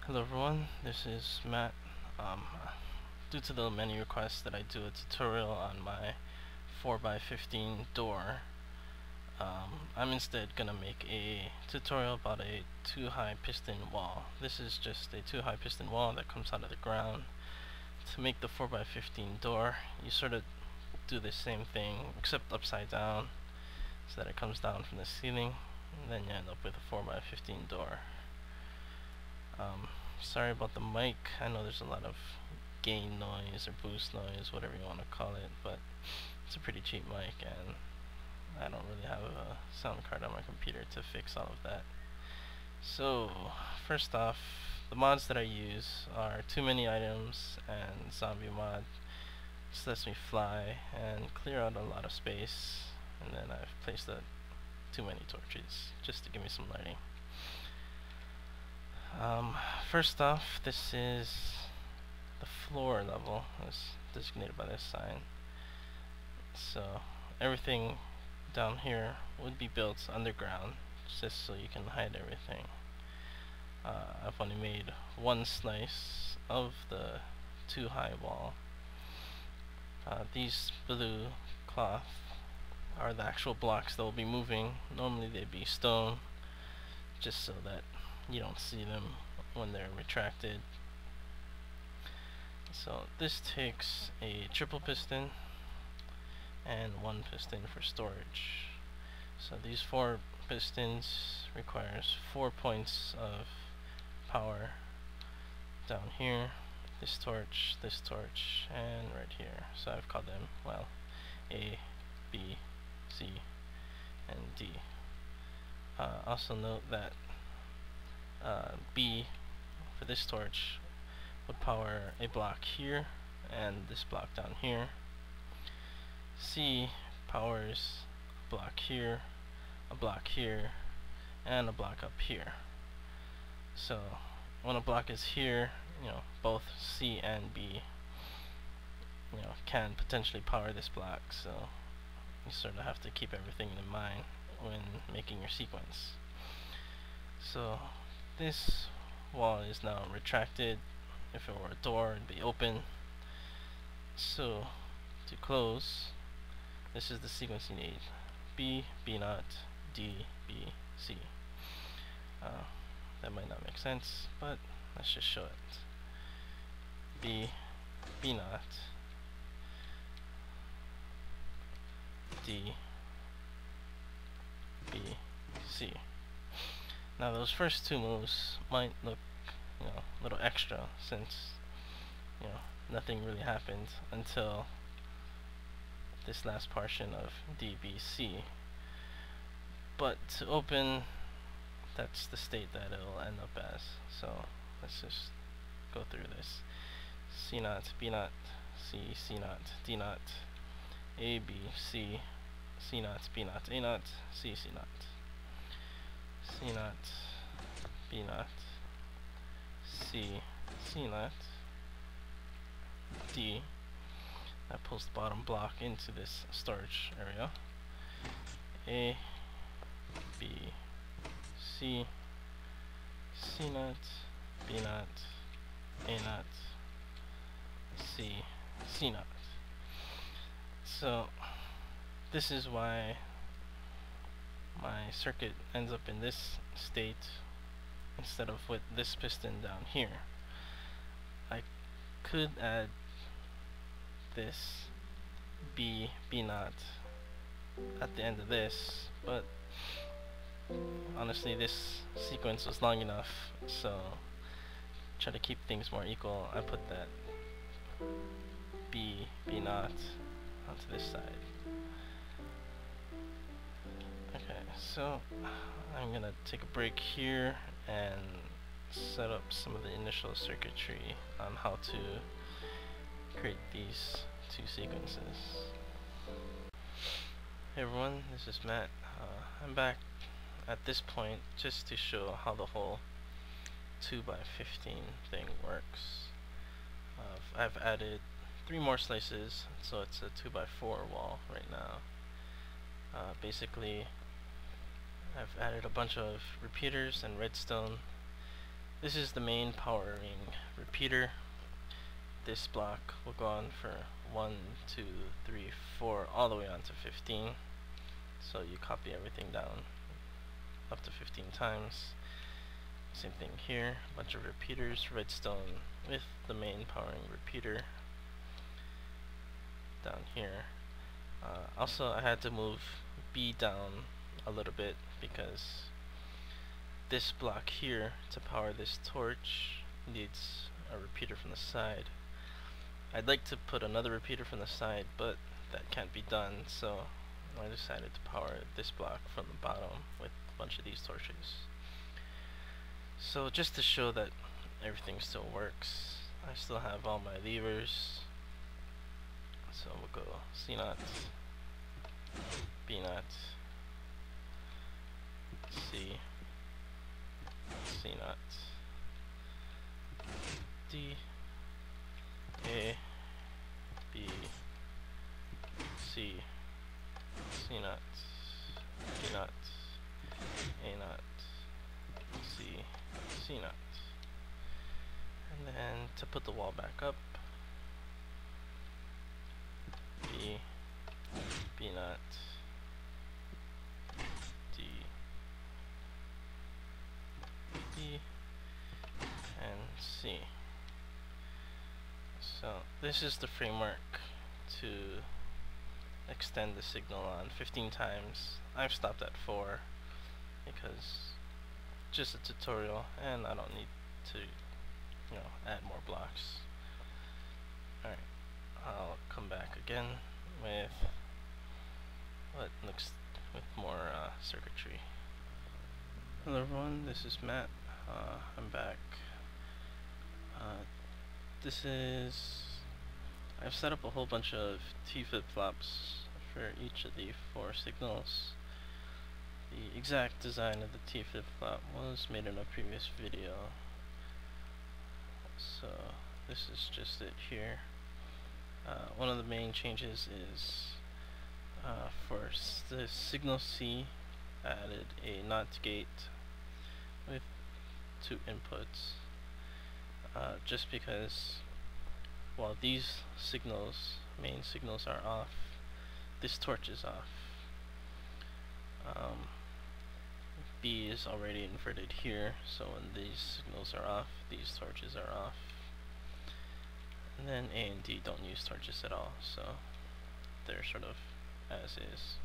Hello everyone, this is Matt. Due to the many requests that I do a tutorial on my 4x15 door, I'm instead gonna make a tutorial about a 2-high piston wall. This is just a 2-high piston wall that comes out of the ground. To make the 4x15 door, you sort of do the same thing except upside down, so that it comes down from the ceiling, and then you end up with a 4x15 door. Sorry about the mic. I know there's a lot of gain noise or boost noise, whatever you want to call it, but it's a pretty cheap mic and I don't really have a sound card on my computer to fix all of that. So, first off, the mods that I use are Too Many Items and Zombie Mod. Just lets me fly and clear out a lot of space, and then I've placed too many torches just to give me some lighting. First off, this is the floor level, as designated by this sign. So everything down here would be built underground, just so you can hide everything. I've only made one slice of the 2-high wall. These blue cloth are the actual blocks that will be moving. Normally they'd be stone, just so that you don't see them when they're retracted. So this takes a triple piston and one piston for storage. So these 4 pistons requires 4 points of power down here, this torch, and right here. So I've called them, well, A, B, C, and D. Also note that B for this torch would power a block here and this block down here. C powers a block here, and a block up here. So when a block is here, both C and B can potentially power this block, so you sort of have to keep everything in mind when making your sequence. So this wall is now retracted. If it were a door, it'd be open. So to close, this is the sequence you need: B, B naught, D, B, C. That might not make sense, but let's just show it. B, B naught, D, B, C. Now those first 2 moves might look, a little extra, since, nothing really happened until this last portion of DBC. But to open, that's the state that it'll end up as. So let's just go through this. C naught, B naught, C, C naught, D naught, A, B, C, C naught, B naught, A naught, C, C naught, C naught, B naught, C, C naught, D. That pulls the bottom block into this storage area. A, B, C, C naught, B naught, A naught, C, C naught. So this is why my circuit ends up in this state instead of with this piston down here. I could add this B, B naught at the end of this, but honestly this sequence was long enough, so try to keep things more equal. I put that B, B naught onto this side. Okay, so I'm gonna take a break here and set up some of the initial circuitry on how to create these 2 sequences. Hey everyone, this is Matt. I'm back at this point just to show how the whole 2x15 thing works. I've added 3 more slices, so it's a 2x4 wall right now. Basically, I've added a bunch of repeaters and redstone This is the main powering repeater. This block will go on for 1, 2, 3, 4, all the way on to 15. So you copy everything down up to 15 times. Same thing here, a bunch of repeaters, redstone with the main powering repeater down here. Also, I had to move B down a little bit because this block here to power this torch needs a repeater from the side. I'd like to put another repeater from the side, but that can't be done, so I decided to power this block from the bottom with a bunch of these torches. So just to show that everything still works, I still have all my levers. So we'll go C0, B0, C, C0, D, A, B, C, C0, B0, A0, C, C0. And then to put the wall back up, B, B0, D, D, and C. So this is the framework to extend the signal on 15 times. I've stopped at 4 because just a tutorial and I don't need to add more blocks. Alright, I'll come back again with more circuitry. Hello everyone, this is Matt. I'm back. I've set up a whole bunch of T flip-flops for each of the 4 signals. The exact design of the T flip-flop was made in a previous video, so this is just it here. One of the main changes is for the signal C, added a NOT gate with 2 inputs, just because while these main signals are off, this torch is off. B is already inverted here, so when these signals are off, these torches are off. And then A and D don't use torches at all, so they're sort of as is.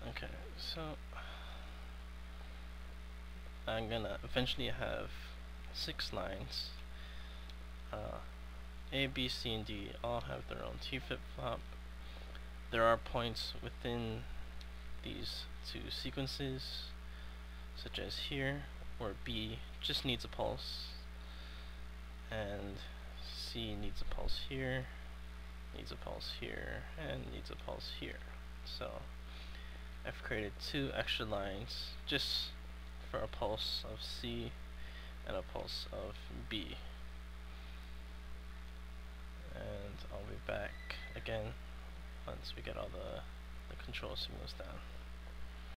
Okay, so I'm gonna eventually have 6 lines. A, B, C, and D all have their own T flip-flop. There are points within these 2 sequences, such as here, where B just needs a pulse, and C needs a pulse here, needs a pulse here, and needs a pulse here. So I've created 2 extra lines just for a pulse of C and a pulse of B. And I'll be back again once we get all the control signals down.